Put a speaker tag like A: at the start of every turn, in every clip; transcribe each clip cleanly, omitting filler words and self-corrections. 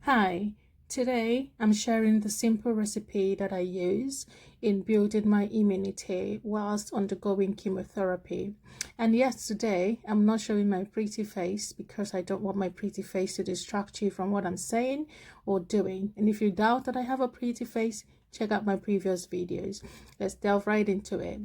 A: Hi, today I'm sharing the simple recipe that I use in building my immunity whilst undergoing chemotherapy. And yes, today I'm not showing my pretty face because I don't want my pretty face to distract you from what I'm saying or doing. And if you doubt that I have a pretty face, check out my previous videos. Let's delve right into it.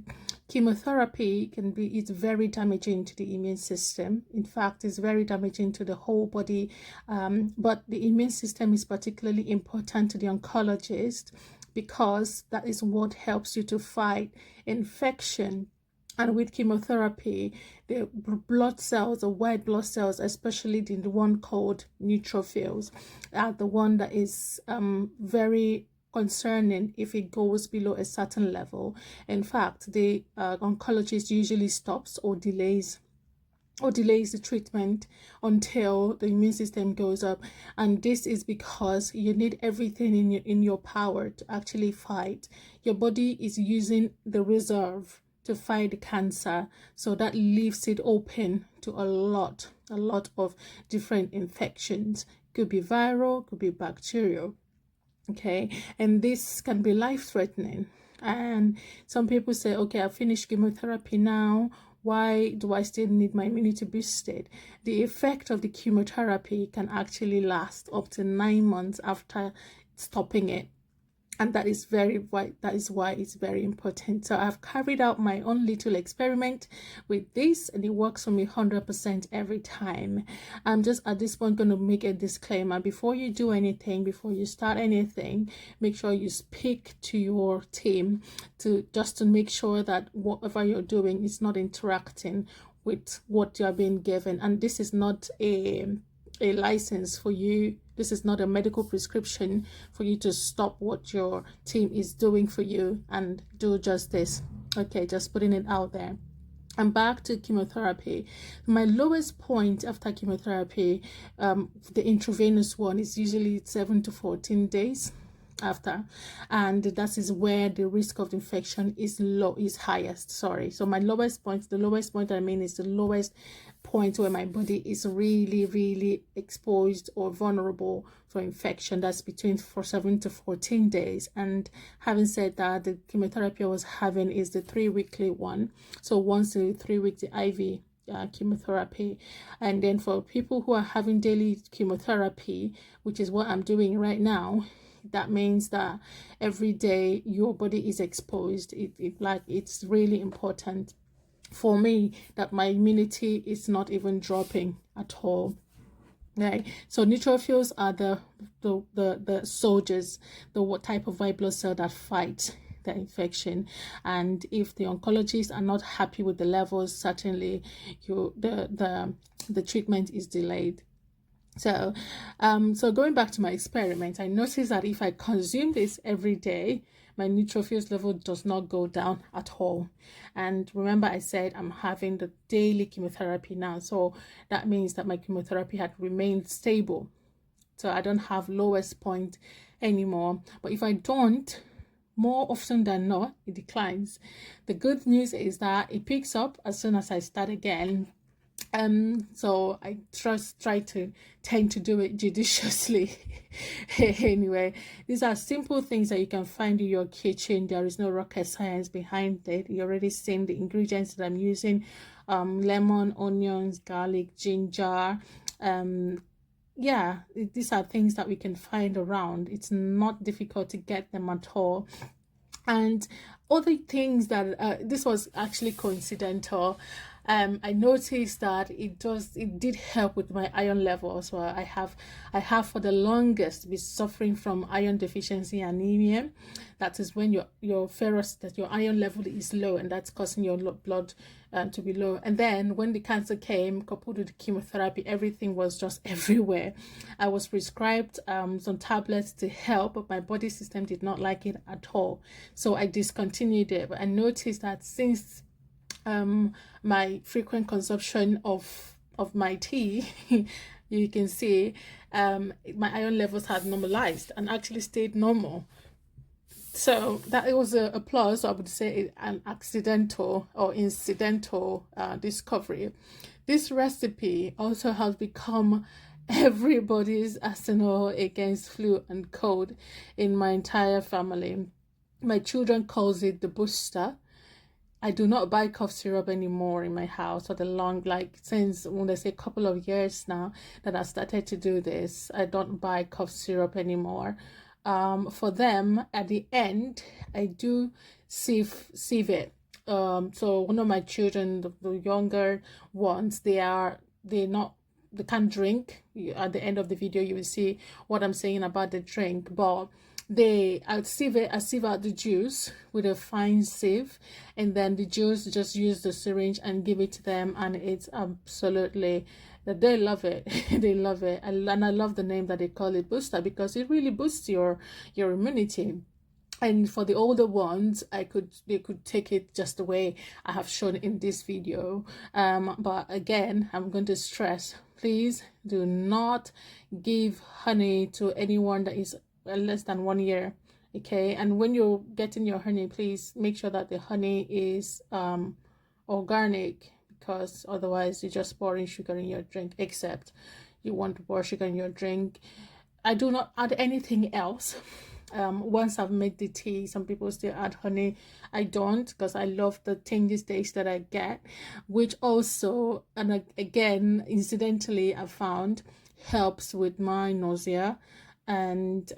A: Chemotherapy it's very damaging to the immune system. In fact, it's very damaging to the whole body. But the immune system is particularly important to the oncologist because that is what helps you to fight infection. And with chemotherapy, the blood cells, the white blood cells, especially the one called neutrophils, are the one that is very concerning if it goes below a certain level. In fact, the oncologist usually stops or delays the treatment until the immune system goes up, and this is because you need everything in your power to actually fight. Your body is using the reserve to fight the cancer, so that leaves it open to a lot of different infections. Could be viral, could be bacterial. Okay, and this can be life-threatening. And some people say, okay, I've finished chemotherapy now, why do I still need my immunity boosted? The effect of the chemotherapy can actually last up to 9 months after stopping it, and that is why it's very important. So I've carried out my own little experiment with this, and it works for me 100% every time. I'm just at this point going to make a disclaimer: before you do anything, before you start anything, make sure you speak to your team to make sure that whatever you're doing is not interacting with what you're being given. And this is not a license for you. This is not a medical prescription for you to stop what your team is doing for you and do just this. Okay, just putting it out there. And back to chemotherapy. My lowest point after chemotherapy, the intravenous one, is usually 7 to 14 days after, and that is where the risk of infection is highest. So my lowest point, the lowest point I mean is the lowest point where my body is really exposed or vulnerable for infection. That's between 7 to 14 days. And having said that, the chemotherapy I was having is the 3-weekly one, so once in 3 weeks, the IV chemotherapy. And then for people who are having daily chemotherapy, which is what I'm doing right now, that means that every day your body is exposed. It's really important for me that my immunity is not even dropping at all. Right, so neutrophils are the soldiers, the type of white blood cell that fight the infection. And if the oncologists are not happy with the levels, certainly the treatment is delayed. So going back to my experiment, I noticed that if I consume this every day, my neutrophils level does not go down at all. And remember, I said I'm having the daily chemotherapy now, so that means that my chemotherapy had remained stable. So I don't have lowest point anymore. But if I don't, more often than not, it declines. The good news is that it picks up as soon as I start again. So I tend to do it judiciously. Anyway, these are simple things that you can find in your kitchen. There is no rocket science behind it. You already seen the ingredients that I'm using: lemon, onions, garlic, ginger. Yeah, these are things that we can find around. It's not difficult to get them at all. And other things that this was actually coincidental. I noticed that it did help with my iron levels. So I have for the longest been suffering from iron deficiency anemia. That is when your iron level is low, and that's causing your blood to be low. And then when the cancer came, coupled with the chemotherapy, everything was just everywhere. I was prescribed some tablets to help, but my body system did not like it at all, so I discontinued it. But I noticed that since my frequent consumption of my tea, you can see my iron levels had normalized and actually stayed normal. So that it was a plus, I would say, an accidental or incidental discovery. This recipe also has become everybody's arsenal against flu and cold in my entire family. My children calls it the booster. I do not buy cough syrup anymore in my house for the long, like since when I say a couple of years now that I started to do this. I don't buy cough syrup anymore. For them at the end, I do sieve it. So one of my children, the younger ones, they can't drink. At the end of the video, you will see what I'm saying about the drink, but I sieve out the juice with a fine sieve, and then the juice, just use the syringe and give it to them, and it's absolutely, they love it. They love it, and I love the name that they call it, booster, because it really boosts your immunity. And for the older ones, they could take it just the way I have shown in this video. But again, I'm going to stress, please do not give honey to anyone that is less than 1 year. Okay, and when you're getting your honey, please make sure that the honey is organic, because otherwise you're just pouring sugar in your drink, except you want to pour sugar in your drink. I do not add anything else. Once I've made the tea, some people still add honey. I don't, because I love the tangy taste that I get, which also, and again, incidentally, I found helps with my nausea, and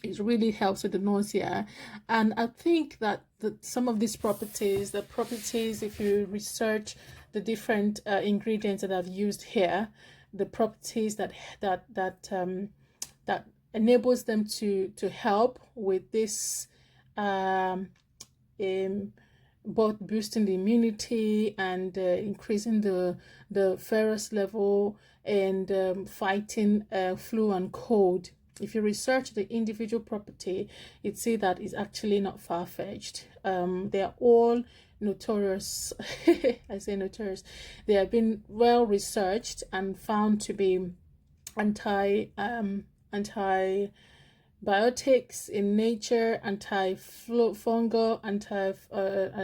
A: it really helps with the nausea. And I think that some of these properties, if you research the different ingredients that I've used here, the properties that enables them to help with this, both boosting the immunity and increasing the ferrous level, and fighting flu and cold. If you research the individual property, you'd see that it's actually not far-fetched. They are all notorious. I say notorious. They have been well researched and found to be antibiotics in nature, antifungal,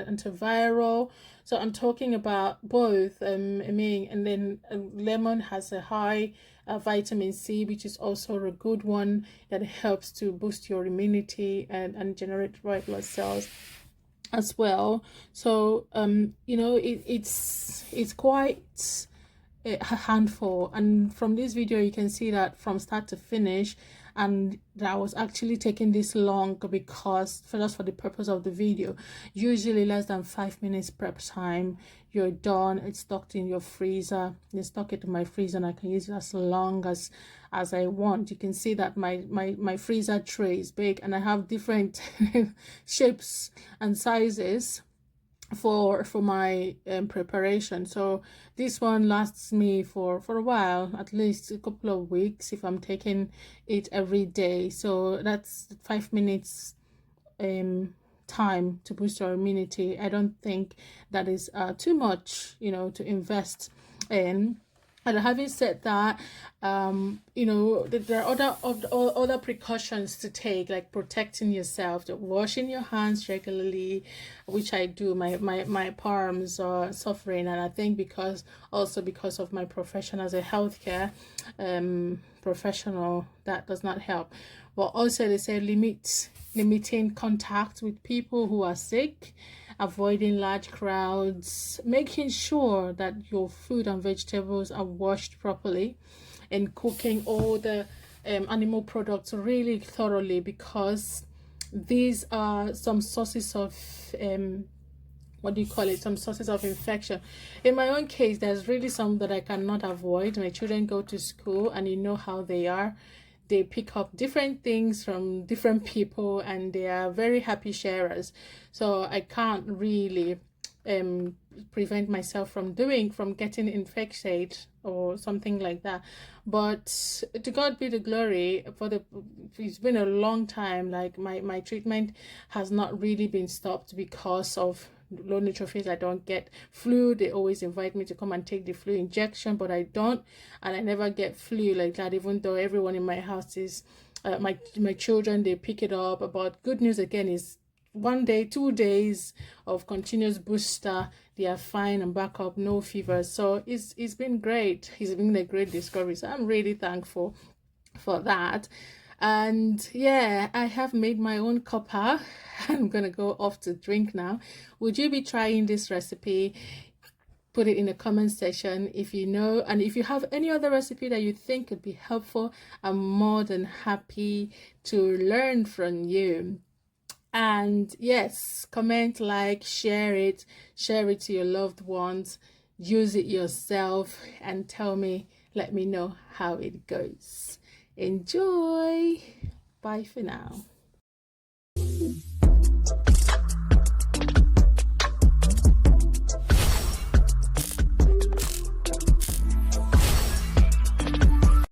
A: antiviral. So I'm talking about both. And then lemon has a high vitamin C, which is also a good one that helps to boost your immunity and generate white blood cells as well. So it's quite a handful, and from this video you can see that from start to finish, and that was actually taking this long because just for the purpose of the video. Usually less than 5 minutes prep time, you're done. It's stocked in your freezer. You stock it in my freezer, and I can use it as long as I want. You can see that my freezer tray is big, and I have different shapes and sizes for my preparation. So this one lasts me for a while, at least a couple of weeks if I'm taking it every day. So that's 5 minutes time to boost your immunity. I don't think that is too much, to invest in. And having said that, there are other precautions to take, like protecting yourself, washing your hands regularly, which I do. My palms are suffering, and I think because of my profession as a healthcare professional, that does not help. But also they say limiting contact with people who are sick, avoiding large crowds, making sure that your food and vegetables are washed properly, and cooking all the animal products really thoroughly, because these are some sources of some sources of infection. In my own case, there's really some that I cannot avoid. My children go to school, and you know how they are. They pick up different things from different people, and they are very happy sharers. So I can't really prevent myself from getting infected or something like that. But to God be the glory. It's been a long time. Like my treatment has not really been stopped because of low neutrophils. I don't get flu. They always invite me to come and take the flu injection, but I don't, and I never get flu like that, even though everyone in my house is my children, they pick it up. But good news again is 1 day, 2 days of continuous booster, they are fine and back up, no fever. So it's been great. It's been a great discovery. So I'm really thankful for that. And yeah, I have made my own cuppa. I'm gonna go off to drink now. Would you be trying this recipe? Put it in the comment section if you know, and if you have any other recipe that you think could be helpful, I'm more than happy to learn from you. And yes, comment, like, share it to your loved ones, use it yourself, and let me know how it goes. Enjoy. Bye for now.